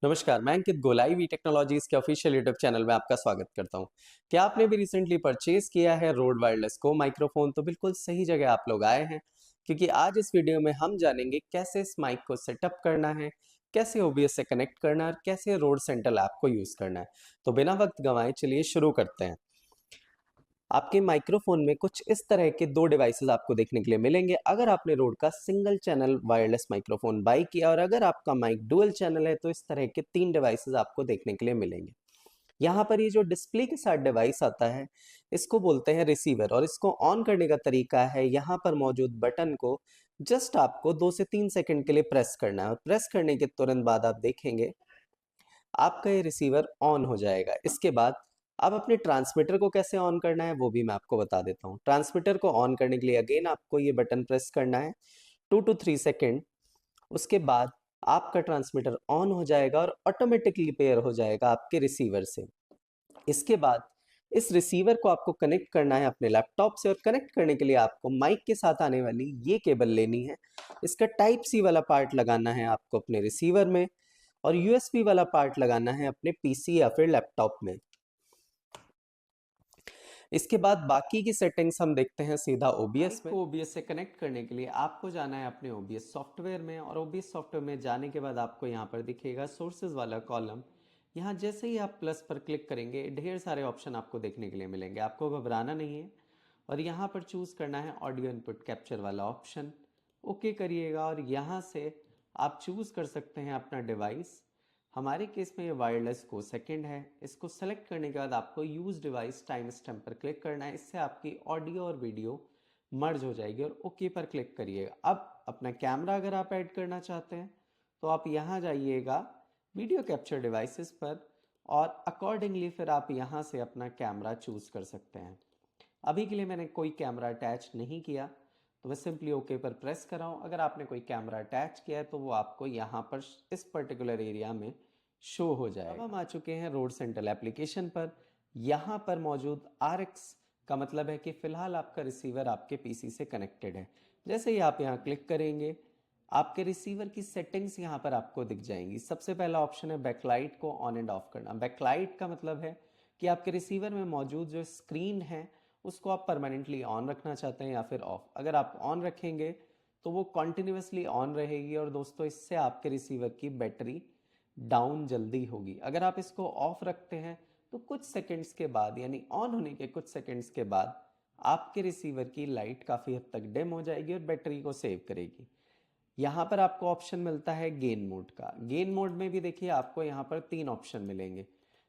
नमस्कार, मैं अंकित गोलाई वी टेक्नोलॉजीज के ऑफिशियल यूट्यूब चैनल में आपका स्वागत करता हूं। क्या आपने भी रिसेंटली परचेज किया है रोड वायरलेस को माइक्रोफोन? तो बिल्कुल सही जगह आप लोग आए हैं, क्योंकि आज इस वीडियो में हम जानेंगे कैसे इस माइक को सेटअप करना है, कैसे ओबीएस से कनेक्ट करना है और कैसे रोड सेंट्रल ऐप को यूज करना है। तो बिना वक्त गंवाए चलिए शुरू करते हैं। आपके माइक्रोफोन में कुछ इस तरह के दो डिवाइसेस आपको देखने के लिए मिलेंगे अगर आपने रोड का single channel wireless microphone by किया, और अगर आपका माइक डुअल चैनल है तो इस तरह के तीन डिवाइसेस आपको देखने के लिए मिलेंगे। यहाँ पर ये जो डिस्प्ले के साथ डिवाइस आता है, इसको बोलते हैं रिसीवर, और इसको ऑन करने का तरीका है यहाँ पर मौजूद बटन को जस्ट आपको 2 से 3 सेकंड के लिए प्रेस करना है, और प्रेस करने के तुरंत बाद आप देखेंगे आपका ये रिसीवर ऑन हो जाएगा। इसके बाद अब अपने ट्रांसमीटर को कैसे ऑन करना है वो भी मैं आपको बता देता हूँ। ट्रांसमीटर को ऑन करने के लिए अगेन आपको ये बटन प्रेस करना है 2 to 3 सेकेंड। उसके बाद आपका ट्रांसमीटर ऑन हो जाएगा और ऑटोमेटिकली पेयर हो जाएगा आपके रिसीवर से। इसके बाद इस रिसीवर को आपको कनेक्ट करना है अपने लैपटॉप से, और कनेक्ट करने के लिए आपको माइक के साथ आने वाली ये केबल लेनी है। इसका टाइप सी वाला पार्ट लगाना है आपको अपने रिसीवर में, और यूएसबी वाला पार्ट लगाना है अपने पीसी या फिर लैपटॉप में। इसके बाद बाकी की सेटिंग्स हम देखते हैं सीधा ओबीएस में। ओबीएस से कनेक्ट करने के लिए आपको जाना है अपने ओबीएस सॉफ्टवेयर में, और ओबीएस सॉफ्टवेयर में जाने के बाद आपको यहाँ पर दिखेगा सोर्सेज वाला कॉलम। यहाँ जैसे ही आप प्लस पर क्लिक करेंगे ढेर सारे ऑप्शन आपको देखने के लिए मिलेंगे, आपको घबराना नहीं है। और यहाँ पर चूज़ करना है ऑडियो इनपुट कैप्चर वाला ऑप्शन, ओके करिएगा। और यहाँ से आप चूज़ कर सकते हैं अपना डिवाइस। हमारे केस में ये वायरलेस को सेकंड है। इसको सेलेक्ट करने के बाद आपको यूज डिवाइस टाइम स्टैम्प पर क्लिक करना है। इससे आपकी ऑडियो और वीडियो मर्ज हो जाएगी, और ओके पर क्लिक करिएगा। अब अपना कैमरा अगर आप ऐड करना चाहते हैं तो आप यहाँ जाइएगा वीडियो कैप्चर डिवाइसेस पर, और अकॉर्डिंगली फिर आप यहाँ से अपना कैमरा चूज कर सकते हैं। अभी के लिए मैंने कोई कैमरा अटैच नहीं किया, तो मैं सिंपली ओके पर प्रेस कर रहा हूँ। अगर आपने कोई कैमरा अटैच किया है तो वो आपको यहाँ पर इस पर्टिकुलर एरिया में शो हो जाएगा। अब हम आ चुके हैं रोड सेंट्रल एप्लीकेशन पर। यहाँ पर मौजूद RX का मतलब है कि फिलहाल आपका रिसीवर आपके पीसी से कनेक्टेड है। जैसे ही आप यहाँ क्लिक करेंगे आपके रिसीवर की सेटिंग्स यहाँ पर आपको दिख जाएंगी। सबसे पहला ऑप्शन है बैकलाइट को ऑन एंड ऑफ करना। बैकलाइट का मतलब है कि आपके रिसीवर में मौजूद जो स्क्रीन है उसको आप परमानेंटली ऑन रखना चाहते हैं या फिर ऑफ। अगर आप ऑन रखेंगे तो वो कॉन्टिन्यूसली ऑन रहेगी, और दोस्तों इससे आपके रिसीवर की बैटरी डाउन जल्दी होगी। अगर आप इसको ऑफ रखते हैं तो कुछ सेकंड्स के बाद, यानी ऑन होने के कुछ सेकंड्स के बाद, आपके रिसीवर की लाइट काफ़ी हद तक डिम हो जाएगी और बैटरी को सेव करेगी। यहाँ पर आपको ऑप्शन मिलता है गेन मोड का। गेन मोड में भी देखिए आपको यहाँ पर 3 ऑप्शन मिलेंगे।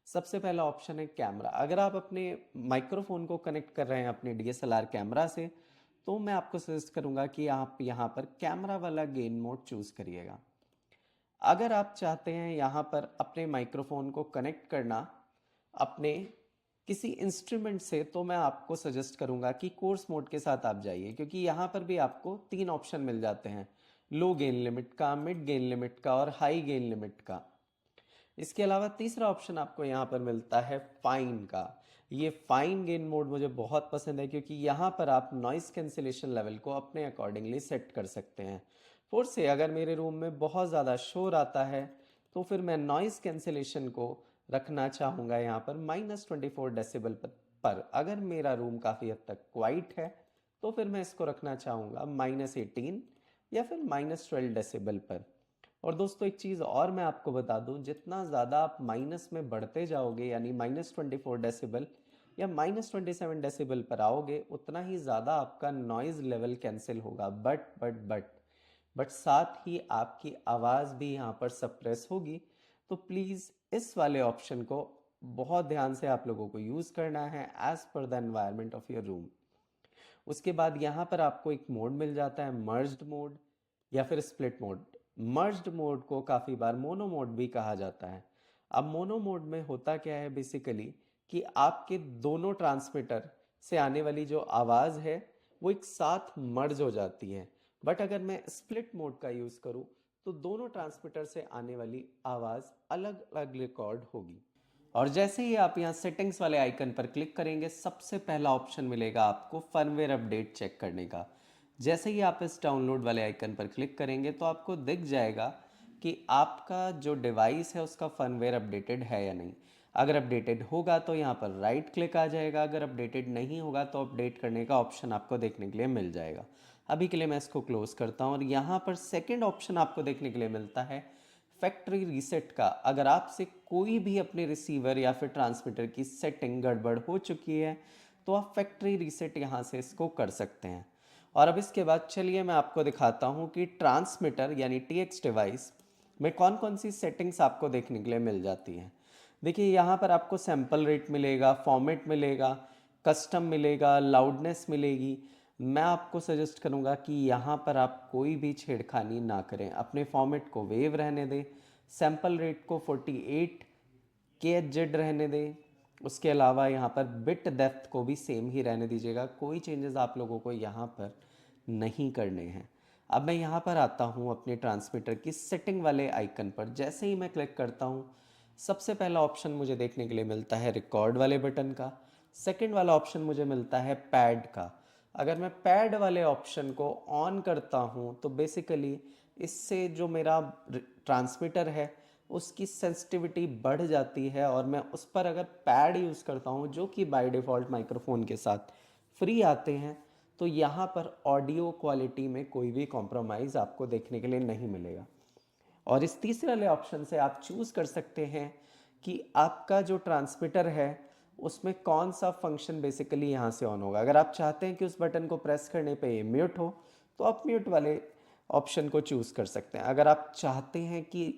सबसे पहला ऑप्शन है कैमरा। अगर आप अपने माइक्रोफोन को कनेक्ट कर रहे हैं अपने डीएसएलआर कैमरा से, तो मैं आपको सजेस्ट करूंगा कि आप यहाँ पर कैमरा वाला गेन मोड चूज करिएगा। अगर आप चाहते हैं यहाँ पर अपने माइक्रोफोन को कनेक्ट करना अपने किसी इंस्ट्रूमेंट से, तो मैं आपको सजेस्ट करूंगा कि कोर्स मोड के साथ आप जाइए, क्योंकि यहाँ पर भी आपको 3 ऑप्शन मिल जाते हैं, लो गेन लिमिट का, मिड गेन लिमिट का और हाई गेन लिमिट का। इसके अलावा तीसरा ऑप्शन आपको यहाँ पर मिलता है फाइन का। ये फाइन गेन मोड मुझे बहुत पसंद है, क्योंकि यहाँ पर आप नॉइस कैंसिलेशन लेवल को अपने अकॉर्डिंगली सेट कर सकते हैं। फोर से अगर मेरे रूम में बहुत ज़्यादा शोर आता है तो फिर मैं नॉइस कैंसिलेशन को रखना चाहूँगा यहाँ पर -24 डेसिबल पर। अगर मेरा रूम काफ़ी हद तक क्वाइट है तो फिर मैं इसको रखना चाहूँगा -18 या फिर -12 डेसिबल पर। और दोस्तों एक चीज़ और मैं आपको बता दूं, जितना ज़्यादा आप माइनस में बढ़ते जाओगे, यानी -24 डेसिबल या -27 डेसिबल पर आओगे, उतना ही ज़्यादा आपका नॉइज़ लेवल कैंसिल होगा। बट साथ ही आपकी आवाज़ भी यहाँ पर सप्रेस होगी। तो प्लीज़ इस वाले ऑप्शन को बहुत ध्यान से आप लोगों को यूज़ करना है as per the environment of your room. उसके बाद यहाँ पर आपको एक मोड मिल जाता है, मर्ज्ड मोड या फिर स्प्लिट मोड। मर्ज्ड मोड को काफ़ी बार मोनो मोड भी कहा जाता है। अब मोनो मोड में होता क्या है बेसिकली, कि आपके दोनों ट्रांसमीटर से आने वाली जो आवाज़ है वो एक साथ मर्ज हो जाती है। बट अगर मैं स्प्लिट मोड का यूज़ करूँ तो दोनों ट्रांसमीटर से आने वाली आवाज़ अलग अलग रिकॉर्ड होगी। और जैसे ही आप यहाँ सेटिंग्स वाले आइकन पर क्लिक करेंगे, सबसे पहला ऑप्शन मिलेगा आपको फर्मवेयर अपडेट चेक करने का। जैसे ही आप इस डाउनलोड वाले आइकन पर क्लिक करेंगे तो आपको दिख जाएगा कि आपका जो डिवाइस है उसका फर्मवेयर अपडेटेड है या नहीं। अगर अपडेटेड होगा तो यहाँ पर राइट क्लिक आ जाएगा, अगर अपडेटेड नहीं होगा तो अपडेट करने का ऑप्शन आपको देखने के लिए मिल जाएगा। अभी के लिए मैं इसको क्लोज करता हूँ और यहाँ पर सेकेंड ऑप्शन आपको देखने के लिए मिलता है फैक्ट्री रीसेट का। अगर आपसे कोई भी अपने रिसीवर या फिर ट्रांसमीटर की सेटिंग गड़बड़ हो चुकी है तो आप फैक्ट्री रीसेट यहाँ से इसको कर सकते हैं। और अब इसके बाद चलिए मैं आपको दिखाता हूँ कि ट्रांसमीटर यानी TX डिवाइस में कौन कौन सी सेटिंग्स आपको देखने के लिए मिल जाती हैं। देखिए यहाँ पर आपको सैंपल रेट मिलेगा, फॉर्मेट मिलेगा, कस्टम मिलेगा, लाउडनेस मिलेगी। मैं आपको सजेस्ट करूँगा कि यहाँ पर आप कोई भी छेड़खानी ना करें, अपने फॉर्मेट को वेव रहने दें, सैंपल रेट को 48 KHZ रहने दें। उसके अलावा यहाँ पर बिट डेप्थ को भी सेम ही रहने दीजिएगा, कोई चेंजेस आप लोगों को यहाँ पर नहीं करने हैं। अब मैं यहाँ पर आता हूँ अपने ट्रांसमीटर की सेटिंग वाले आइकन पर। जैसे ही मैं क्लिक करता हूँ सबसे पहला ऑप्शन मुझे देखने के लिए मिलता है रिकॉर्ड वाले बटन का, सेकंड वाला ऑप्शन मुझे मिलता है पैड का। अगर मैं पैड वाले ऑप्शन को ऑन करता हूँ तो बेसिकली इससे जो मेरा ट्रांसमीटर है उसकी सेंसिटिविटी बढ़ जाती है और मैं उस पर अगर पैड यूज़ करता हूँ जो कि बाय डिफ़ॉल्ट माइक्रोफोन के साथ फ्री आते हैं तो यहाँ पर ऑडियो क्वालिटी में कोई भी कॉम्प्रोमाइज़ आपको देखने के लिए नहीं मिलेगा। और इस तीसरे वाले ऑप्शन से आप चूज़ कर सकते हैं कि आपका जो ट्रांसमीटर है उसमें कौन सा फंक्शन बेसिकली यहाँ से ऑन होगा। अगर आप चाहते हैं कि उस बटन को प्रेस करने पे ये म्यूट हो तो आप म्यूट वाले ऑप्शन को चूज़ कर सकते हैं। अगर आप चाहते हैं कि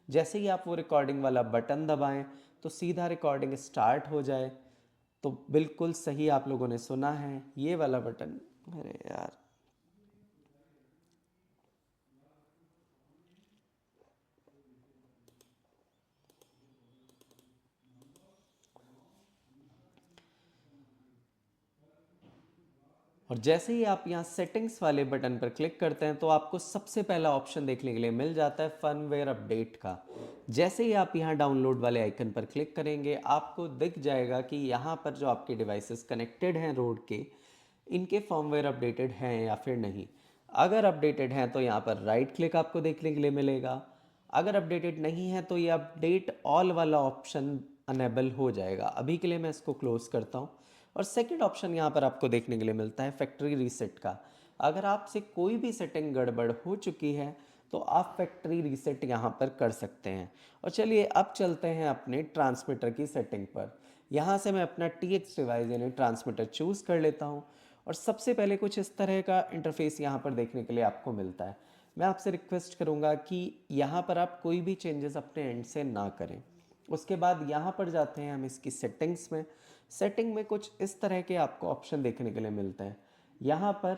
जैसे ही आप वो रिकॉर्डिंग वाला बटन दबाएं तो सीधा रिकॉर्डिंग स्टार्ट हो जाए, तो बिल्कुल सही आप लोगों ने सुना है, ये वाला बटन। अरे यार, और जैसे ही आप यहाँ सेटिंग्स वाले बटन पर क्लिक करते हैं तो आपको सबसे पहला ऑप्शन देखने के लिए मिल जाता है फर्मवेयर अपडेट का। जैसे ही आप यहाँ डाउनलोड वाले आइकन पर क्लिक करेंगे आपको दिख जाएगा कि यहाँ पर जो आपके डिवाइसेस कनेक्टेड हैं रोड के, इनके फर्मवेयर अपडेटेड हैं या फिर नहीं। अगर अपडेटेड हैं तो यहाँ पर राइट क्लिक आपको देखने के लिए मिलेगा, अगर अपडेटेड नहीं है तो ये अपडेट ऑल वाला ऑप्शन अनेबल हो जाएगा। अभी के लिए मैं इसको क्लोज करता हूँ और सेकंड ऑप्शन यहाँ पर आपको देखने के लिए मिलता है फैक्ट्री रीसेट का। अगर आपसे कोई भी सेटिंग गड़बड़ हो चुकी है तो आप फैक्ट्री रीसेट यहाँ पर कर सकते हैं। और चलिए अब चलते हैं अपने ट्रांसमीटर की सेटिंग पर। यहाँ से मैं अपना TX डिवाइस यानी ट्रांसमीटर चूज़ कर लेता हूँ और सबसे पहले कुछ इस तरह का इंटरफेस यहाँ पर देखने के लिए आपको मिलता है। मैं आपसे रिक्वेस्ट करूँगा कि यहाँ पर आप कोई भी चेंजेस अपने एंड से ना करें। उसके बाद यहाँ पर जाते हैं हम इसकी सेटिंग्स में। सेटिंग में कुछ इस तरह के आपको ऑप्शन देखने के लिए मिलते हैं। यहाँ पर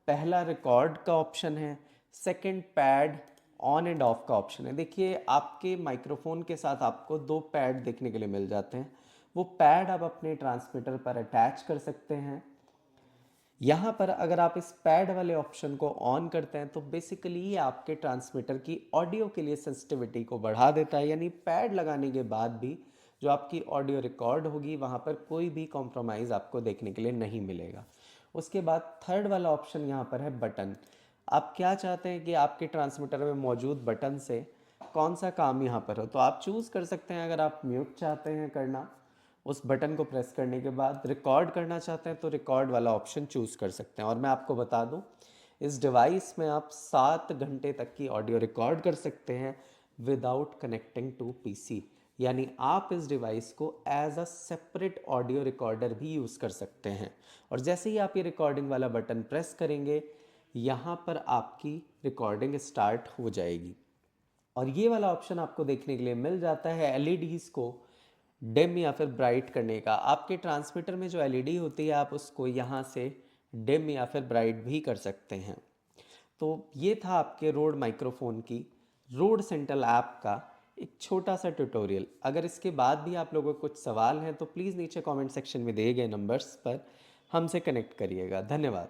पहला रिकॉर्ड का ऑप्शन है, second pad on end of का ऑप्शन है। देखिए आपके माइक्रोफोन के साथ आपको 2 पैड देखने के लिए मिल जाते हैं, वो पैड आप अपने ट्रांसमीटर पर अटैच कर सकते हैं। यहाँ पर अगर आप इस पैड वाले ऑप्शन को ऑन करते हैं तो बेसिकली ये आपके ट्रांसमीटर की ऑडियो के लिए सेंसिटिविटी को बढ़ा देता है, यानी पैड लगाने के बाद भी जो आपकी ऑडियो रिकॉर्ड होगी वहाँ पर कोई भी कॉम्प्रोमाइज़ आपको देखने के लिए नहीं मिलेगा। उसके बाद थर्ड वाला ऑप्शन यहाँ पर है बटन। आप क्या चाहते हैं कि आपके ट्रांसमीटर में मौजूद बटन से कौन सा काम यहाँ पर हो, तो आप चूज़ कर सकते हैं। अगर आप म्यूट चाहते हैं करना, उस बटन को प्रेस करने के बाद रिकॉर्ड करना चाहते हैं तो रिकॉर्ड वाला ऑप्शन चूज़ कर सकते हैं। और मैं आपको बता दूं, इस डिवाइस में आप 7 घंटे तक की ऑडियो रिकॉर्ड कर सकते हैं विदाउट कनेक्टिंग टू PC, यानी आप इस डिवाइस को as a separate audio recorder भी यूज़ कर सकते हैं। और जैसे ही आप ये रिकॉर्डिंग वाला बटन प्रेस करेंगे यहाँ पर आपकी रिकॉर्डिंग स्टार्ट हो जाएगी। और ये वाला ऑप्शन आपको देखने के लिए मिल जाता है LEDs को डिम या फिर ब्राइट करने का। आपके ट्रांसमीटर में जो LED होती है आप उसको यहाँ से डिम या फिर ब्राइट भी कर सकते हैं। तो ये था आपके रोड माइक्रोफोन की रोड सेंट्रल ऐप का एक छोटा सा ट्यूटोरियल। अगर इसके बाद भी आप लोगों को कुछ सवाल हैं तो प्लीज़ नीचे कमेंट सेक्शन में दिए गए नंबर्स पर हमसे कनेक्ट करिएगा। धन्यवाद।